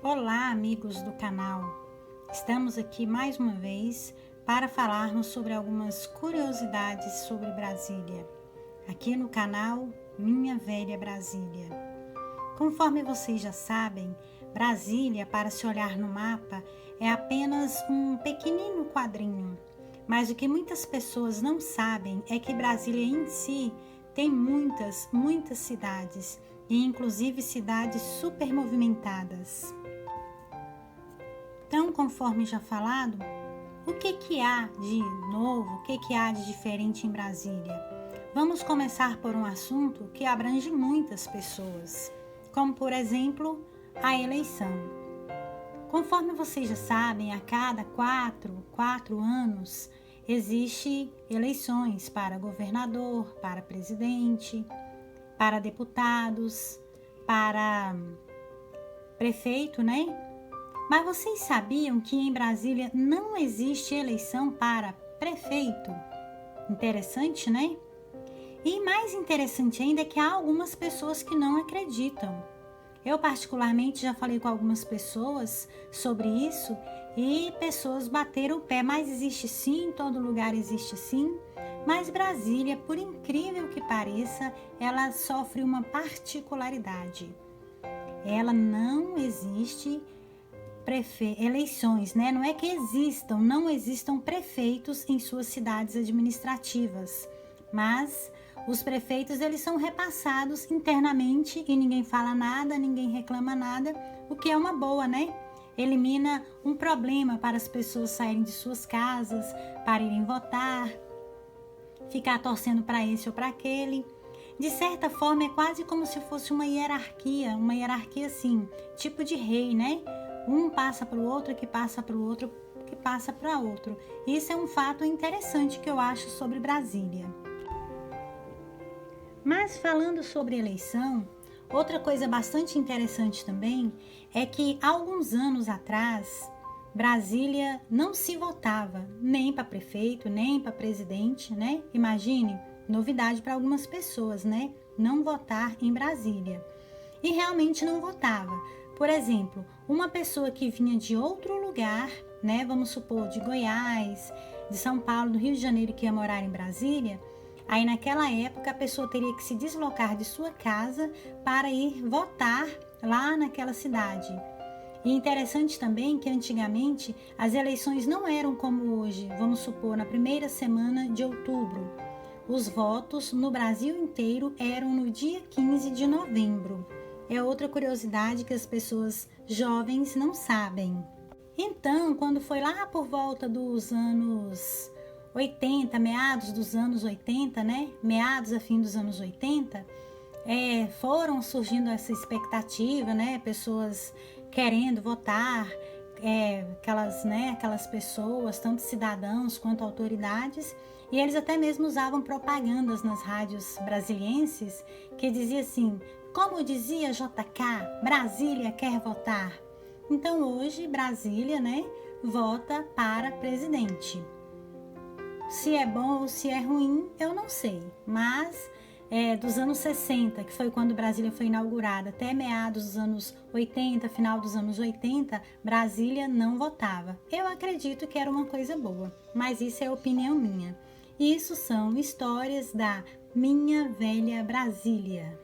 Olá, amigos do canal. Estamos aqui mais uma vez para falarmos sobre algumas curiosidades sobre Brasília, aqui no canal Minha Velha Brasília. Conforme vocês já sabem, Brasília, para se olhar no mapa, é apenas um pequenino quadrinho. Mas o que muitas pessoas não sabem é que Brasília em si tem muitas cidades, e inclusive cidades super movimentadas. Então, conforme já falado, o que há de novo, o que há de diferente em Brasília? Vamos começar por um assunto que abrange muitas pessoas, como por exemplo, a eleição. Conforme vocês já sabem, a cada quatro anos, existe eleições para governador, para presidente, para deputados, para prefeito, né? Mas vocês sabiam que em Brasília não existe eleição para prefeito? Interessante, né? E mais interessante ainda é que há algumas pessoas que não acreditam. Eu particularmente já falei com algumas pessoas sobre isso e pessoas bateram o pé, mas existe sim, em todo lugar existe sim. Mas Brasília, por incrível que pareça, ela sofre uma particularidade. Ela não existe eleições, né? Não é que não existam prefeitos em suas cidades administrativas, mas os prefeitos eles são repassados internamente e ninguém fala nada, ninguém reclama nada, o que é uma boa, né? Elimina um problema para as pessoas saírem de suas casas, para irem votar, ficar torcendo para esse ou para aquele. De certa forma é quase como se fosse uma hierarquia assim, tipo de rei, né? Um passa para o outro, que passa para o outro, que passa para outro. Isso é um fato interessante que eu acho sobre Brasília. Mas falando sobre eleição, outra coisa bastante interessante também é que há alguns anos atrás, Brasília não se votava nem para prefeito, nem para presidente, né? Imagine, novidade para algumas pessoas, né? Não votar em Brasília. E realmente não votava. Por exemplo, uma pessoa que vinha de outro lugar, né, vamos supor, de Goiás, de São Paulo, do Rio de Janeiro, que ia morar em Brasília, aí naquela época a pessoa teria que se deslocar de sua casa para ir votar lá naquela cidade. E interessante também que antigamente as eleições não eram como hoje, vamos supor, na primeira semana de outubro. Os votos no Brasil inteiro eram no dia 15 de novembro. É outra curiosidade que as pessoas jovens não sabem. Então, quando foi lá por volta dos anos 80, meados dos anos 80, né? Meados a fim dos anos 80, foram surgindo essa expectativa, né? Pessoas querendo votar, aquelas pessoas, tanto cidadãos quanto autoridades, e eles até mesmo usavam propagandas nas rádios brasilienses que dizia assim: como dizia JK, Brasília quer votar. Então hoje Brasília, né, vota para presidente. Se é bom ou se é ruim, eu não sei, mas dos anos 60, que foi quando Brasília foi inaugurada, até meados dos anos 80, final dos anos 80, Brasília não votava. Eu acredito que era uma coisa boa, mas isso é opinião minha. Isso são histórias da Minha Velha Brasília.